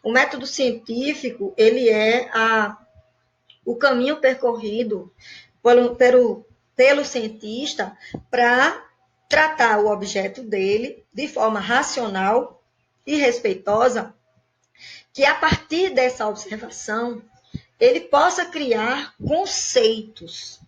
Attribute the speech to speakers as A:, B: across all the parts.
A: O método científico, ele é o caminho percorrido pelo cientista para tratar o objeto dele de forma racional e respeitosa, que a partir dessa observação ele possa criar conceitos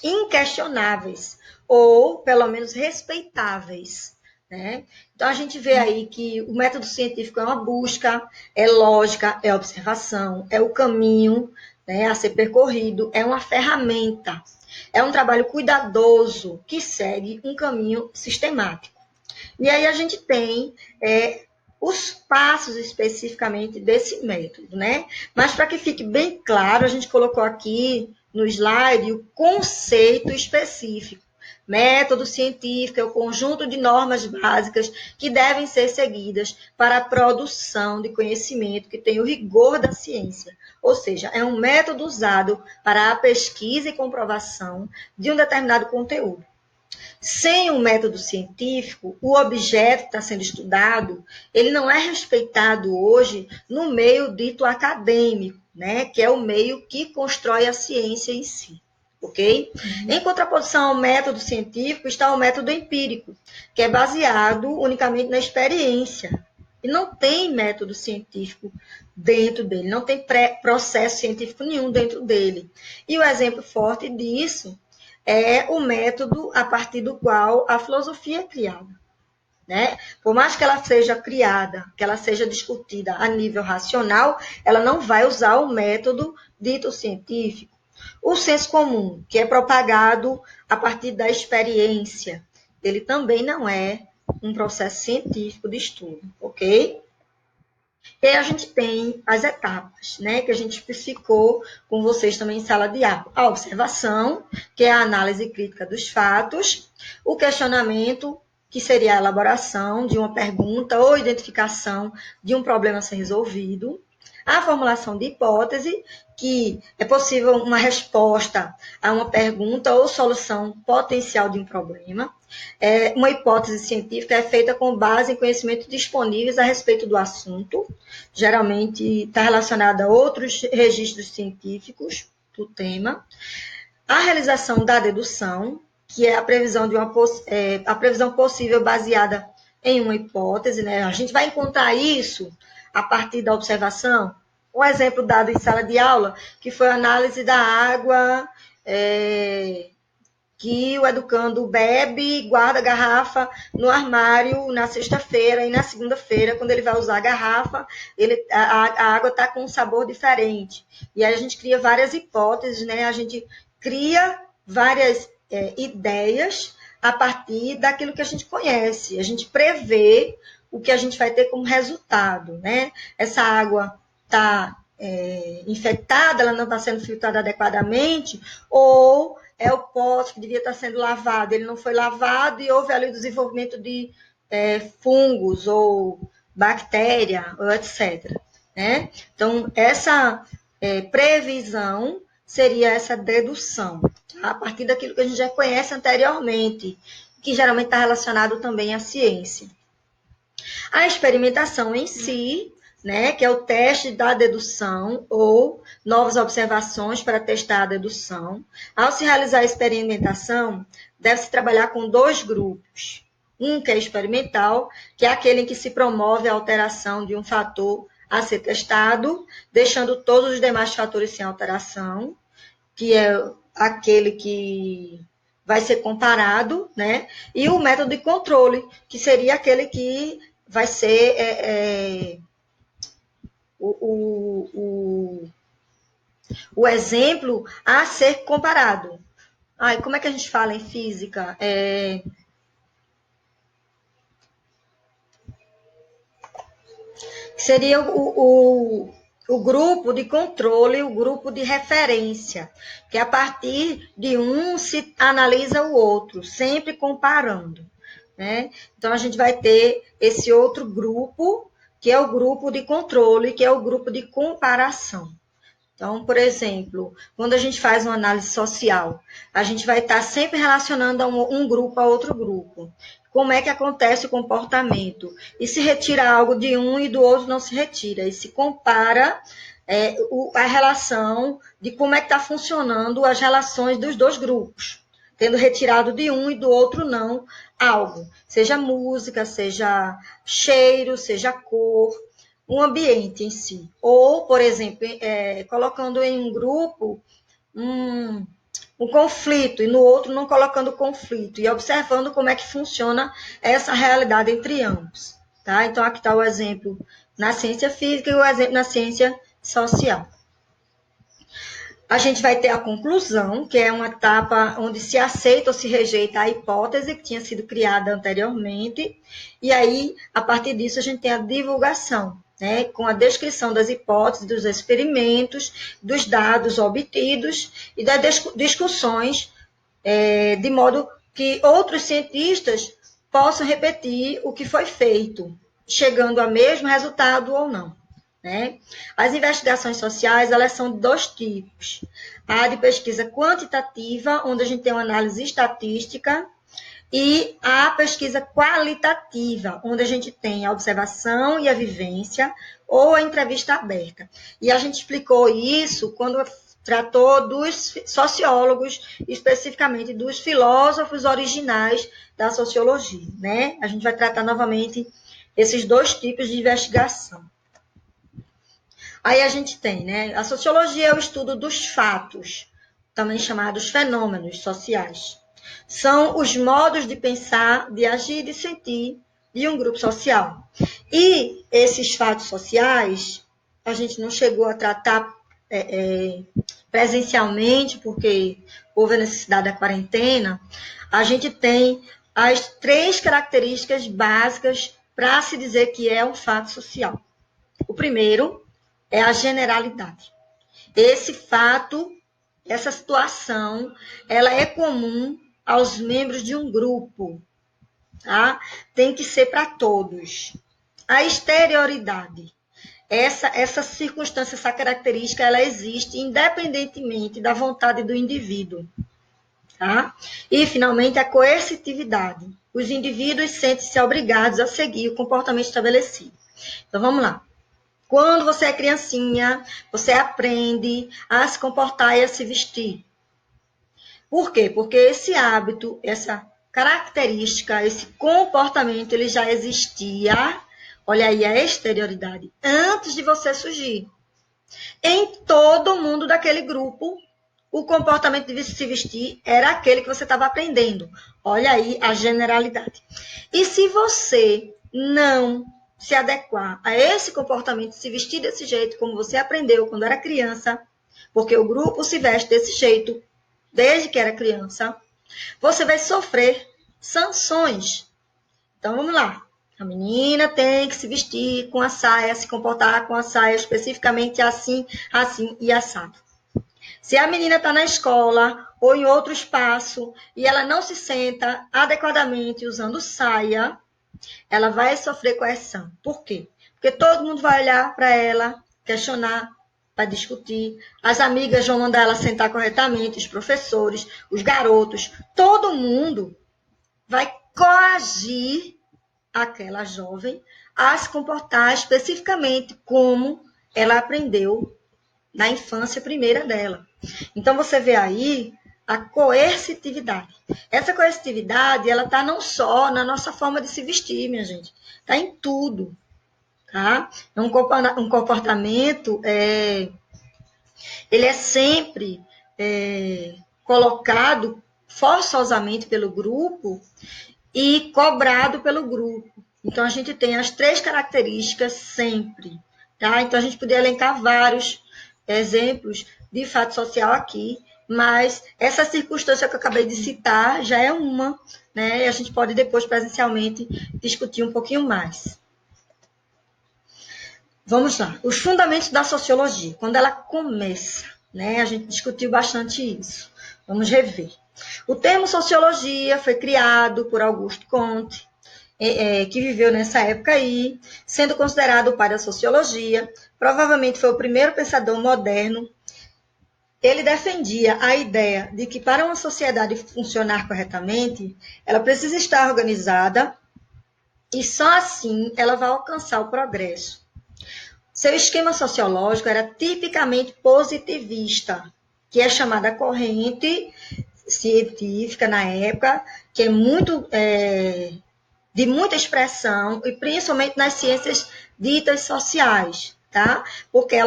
A: inquestionáveis ou, pelo menos, respeitáveis, né? Então, a gente vê aí que o método científico é uma busca, é lógica, é observação, é o caminho, né, a ser percorrido, é uma ferramenta, é um trabalho cuidadoso que segue um caminho sistemático. E aí a gente tem os passos especificamente desse método, né? Mas para que fique bem claro, a gente colocou aqui no slide o conceito específico. Método científico é o conjunto de normas básicas que devem ser seguidas para a produção de conhecimento que tem o rigor da ciência. Ou seja, é um método usado para a pesquisa e comprovação de um determinado conteúdo. Sem um método científico, o objeto que está sendo estudado, ele não é respeitado hoje no meio dito acadêmico, né? Que é o meio que constrói a ciência em si. Ok? Em contraposição ao método científico está o método empírico, que é baseado unicamente na experiência. E não tem método científico dentro dele, não tem processo científico nenhum dentro dele. E o exemplo forte disso é o método a partir do qual a filosofia é criada, né? Por mais que ela seja criada, que ela seja discutida a nível racional, ela não vai usar o método dito científico. O senso comum, que é propagado a partir da experiência, ele também não é um processo científico de estudo, ok? E aí a gente tem as etapas, né, que a gente especificou com vocês também em sala de aula. A observação, que é a análise crítica dos fatos, o questionamento, que seria a elaboração de uma pergunta ou identificação de um problema a ser resolvido, a formulação de hipótese, que é possível uma resposta a uma pergunta ou solução potencial de um problema. Uma hipótese científica é feita com base em conhecimentos disponíveis a respeito do assunto, geralmente está relacionada a outros registros científicos do tema. A realização da dedução, que é a previsão de a previsão possível baseada em uma hipótese, né? A gente vai encontrar isso a partir da observação. Um exemplo dado em sala de aula, que foi a análise da água que o educando bebe e guarda a garrafa no armário na sexta-feira e na segunda-feira, quando ele vai usar a garrafa, a água está com um sabor diferente. E aí a gente cria várias hipóteses, né? A gente cria várias ideias a partir daquilo que a gente conhece. A gente prevê o que a gente vai ter como resultado, né? Essa água está infectada, ela não está sendo filtrada adequadamente, ou é o pote que devia estar sendo lavado, ele não foi lavado e houve ali o desenvolvimento de fungos ou bactéria, ou etc. Né? Então, essa previsão seria essa dedução, tá? A partir daquilo que a gente já conhece anteriormente, que geralmente está relacionado também à ciência. A experimentação em si, né, que é o teste da dedução ou novas observações para testar a dedução. Ao se realizar a experimentação, deve-se trabalhar com dois grupos. Um que é experimental, que é aquele em que se promove a alteração de um fator a ser testado, deixando todos os demais fatores sem alteração, que é aquele que vai ser comparado, né? E o método de controle, que seria aquele que vai ser o exemplo a ser comparado. Ai, como é que a gente fala em física? Seria o grupo de controle, o grupo de referência, que a partir de um se analisa o outro, sempre comparando. Né? Então, a gente vai ter esse outro grupo, que é o grupo de controle, que é o grupo de comparação. Então, por exemplo, quando a gente faz uma análise social, a gente vai estar sempre relacionando um grupo a outro grupo. como é que acontece o comportamento. E se retira algo de um e do outro não se retira. E se compara a relação de como é que está funcionando as relações dos dois grupos, tendo retirado de um e do outro não algo, seja música, seja cheiro, seja cor, um ambiente em si. Ou, por exemplo, colocando em um grupo um conflito e no outro não colocando conflito e observando como é que funciona essa realidade entre ambos. Tá? Então, aqui está o exemplo na ciência física e o exemplo na ciência social. A gente vai ter a conclusão, que é uma etapa onde se aceita ou se rejeita a hipótese que tinha sido criada anteriormente, e aí, a partir disso, a gente tem a divulgação, né, com a descrição das hipóteses, dos experimentos, dos dados obtidos e das discussões, de modo que outros cientistas possam repetir o que foi feito, chegando ao mesmo resultado ou não. Né? As investigações sociais, elas são de dois tipos. A de pesquisa quantitativa, onde a gente tem uma análise estatística, e a pesquisa qualitativa, onde a gente tem a observação e a vivência, ou a entrevista aberta. E a gente explicou isso quando tratou dos sociólogos, especificamente dos filósofos originais da sociologia. Né? A gente vai tratar novamente esses dois tipos de investigação. Aí a gente tem, né? A sociologia é o estudo dos fatos, também chamados fenômenos sociais. São os modos de pensar, de agir e de sentir de um grupo social. E esses fatos sociais, a gente não chegou a tratar presencialmente, porque houve a necessidade da quarentena. A gente tem as 3 características básicas para se dizer que é um fato social. O primeiro é a generalidade. Esse fato, essa situação, ela é comum aos membros de um grupo, tá? Tem que ser para todos. A exterioridade, essa circunstância, essa característica, ela existe independentemente da vontade do indivíduo, tá? E, finalmente, a coercitividade. Os indivíduos sentem-se obrigados a seguir o comportamento estabelecido. Então, vamos lá. Quando você é criancinha, você aprende a se comportar e a se vestir. Por quê? Porque esse hábito, essa característica, esse comportamento, ele já existia, olha aí a exterioridade, antes de você surgir. Em todo mundo daquele grupo, o comportamento de se vestir era aquele que você estava aprendendo. Olha aí a generalidade. E se você não se adequar a esse comportamento, se vestir desse jeito, como você aprendeu quando era criança, porque o grupo se veste desse jeito desde que era criança, você vai sofrer sanções. Então, vamos lá. A menina tem que se vestir com a saia, se comportar com a saia especificamente assim, assim e assado. Se a menina está na escola ou em outro espaço e ela não se senta adequadamente usando saia, ela vai sofrer coerção. Por quê? Porque todo mundo vai olhar para ela, questionar, para discutir. As amigas vão mandar ela sentar corretamente, os professores, os garotos, todo mundo vai coagir aquela jovem a se comportar especificamente como ela aprendeu na infância primeira dela. Então, você vê aí a coercitividade. Essa coercitividade, ela está não só na nossa forma de se vestir, minha gente. Está em tudo. Tá? É um comportamento, ele é sempre colocado forçosamente pelo grupo e cobrado pelo grupo. Então, a gente tem as 3 características sempre. Tá? Então, a gente poderia elencar vários exemplos de fato social aqui, mas essa circunstância que eu acabei de citar já é uma, né? E a gente pode depois presencialmente discutir um pouquinho mais. Vamos lá. Os fundamentos da sociologia. Quando ela começa, né? A gente discutiu bastante isso. Vamos rever. O termo sociologia foi criado por Auguste Comte, que viveu nessa época aí, sendo considerado o pai da sociologia. Provavelmente foi o primeiro pensador moderno ele defendia a ideia de que para uma sociedade funcionar corretamente, ela precisa estar organizada e só assim ela vai alcançar o progresso. Seu esquema sociológico era tipicamente positivista, que é chamada corrente científica na época, que é muito de muita expressão, e principalmente nas ciências ditas sociais, tá? Porque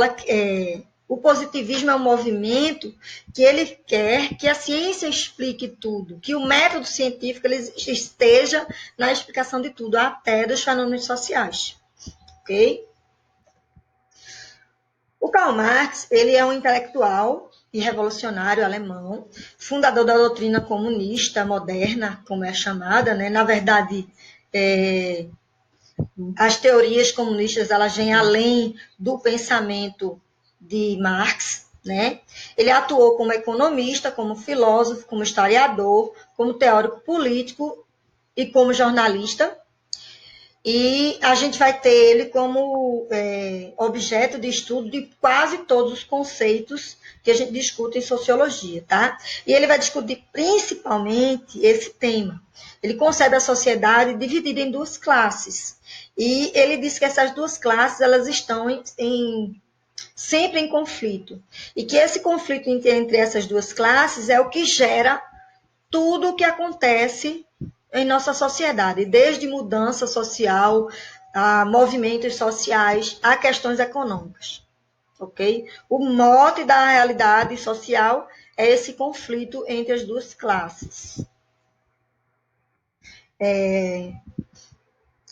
A: o positivismo é um movimento que ele quer que a ciência explique tudo, que o método científico ele esteja na explicação de tudo, até dos fenômenos sociais, ok? O Karl Marx, ele é um intelectual e revolucionário alemão, fundador da doutrina comunista moderna, como é chamada, né? Na verdade, as teorias comunistas elas vêm além do pensamento de Marx, né? Ele atuou como economista, como filósofo, como historiador, como teórico político e como jornalista. E a gente vai ter ele como objeto de estudo de quase todos os conceitos que a gente discute em sociologia, tá? E ele vai discutir principalmente esse tema. Ele concebe a sociedade dividida em duas classes. E ele diz que essas duas classes elas estão sempre em conflito. E que esse conflito entre essas duas classes é o que gera tudo o que acontece em nossa sociedade, desde mudança social, a movimentos sociais, a questões econômicas, ok? O mote da realidade social é esse conflito entre as duas classes.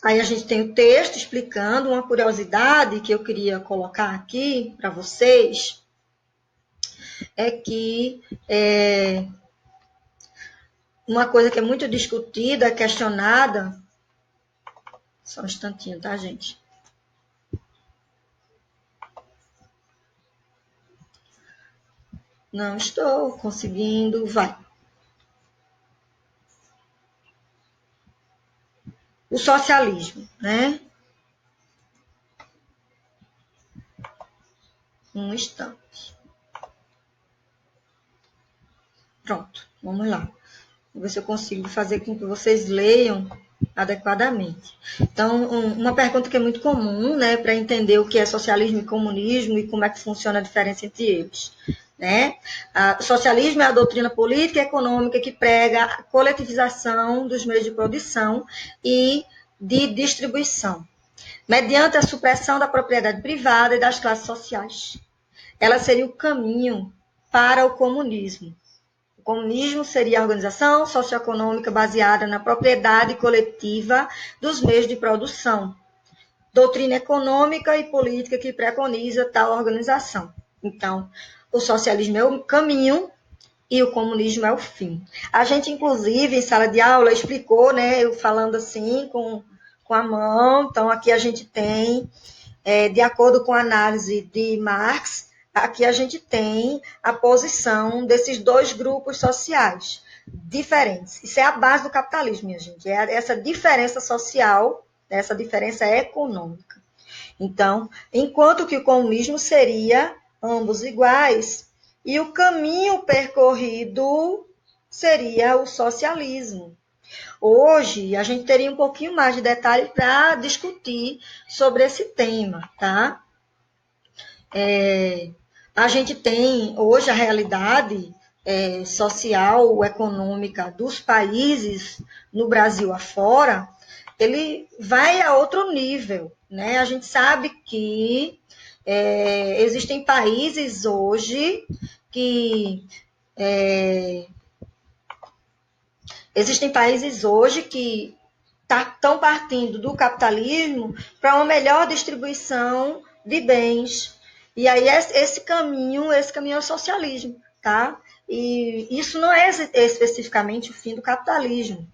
A: Aí a gente tem o texto explicando uma curiosidade que eu queria colocar aqui para vocês, é que uma coisa que é muito discutida, questionada. Só um instantinho, tá, gente? Não estou conseguindo. Vai. O socialismo, né? Um instante. Pronto, vamos lá. Vou ver se eu consigo fazer com que vocês leiam adequadamente. Então, uma pergunta que é muito comum, né, para entender o que é socialismo e comunismo e como é que funciona a diferença entre eles. Né? O socialismo é a doutrina política e econômica que prega a coletivização dos meios de produção e de distribuição, mediante a supressão da propriedade privada e das classes sociais. Ela seria o caminho para o comunismo. O comunismo seria a organização socioeconômica baseada na propriedade coletiva dos meios de produção, doutrina econômica e política que preconiza tal organização. Então, o socialismo é o caminho e o comunismo é o fim. A gente, inclusive, em sala de aula, explicou, né, eu falando assim, com a mão. Então, aqui a gente tem, de acordo com a análise de Marx, aqui a gente tem a posição desses dois grupos sociais diferentes. Isso é a base do capitalismo, minha gente. É essa diferença social, essa diferença econômica. Então, enquanto que o comunismo seria ambos iguais, e o caminho percorrido seria o socialismo. Hoje, a gente teria um pouquinho mais de detalhe para discutir sobre esse tema, tá? A gente tem hoje a realidade social, econômica dos países no Brasil afora, ele vai a outro nível, né? A gente sabe que existem países hoje que estão partindo do capitalismo para uma melhor distribuição de bens. E aí esse caminho é o socialismo, tá? E isso não é especificamente o fim do capitalismo.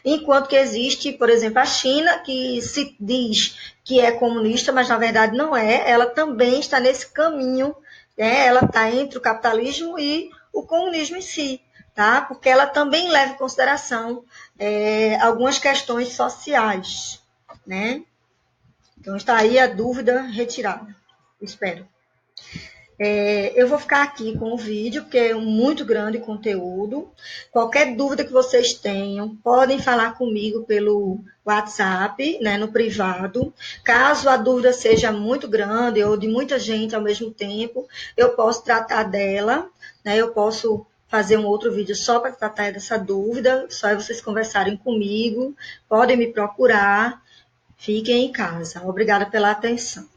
A: Enquanto que existe, por exemplo, a China, que se diz que é comunista, mas na verdade não é, ela também está nesse caminho, né? Ela está entre o capitalismo e o comunismo em si, tá? Porque ela também leva em consideração algumas questões sociais, né? Então está aí a dúvida retirada, espero. Eu vou ficar aqui com o vídeo, porque é muito grande o conteúdo. Qualquer dúvida que vocês tenham, podem falar comigo pelo WhatsApp, né, no privado. Caso a dúvida seja muito grande ou de muita gente ao mesmo tempo, eu posso tratar dela, né, eu posso fazer um outro vídeo só para tratar dessa dúvida, só é vocês conversarem comigo, podem me procurar, fiquem em casa. Obrigada pela atenção.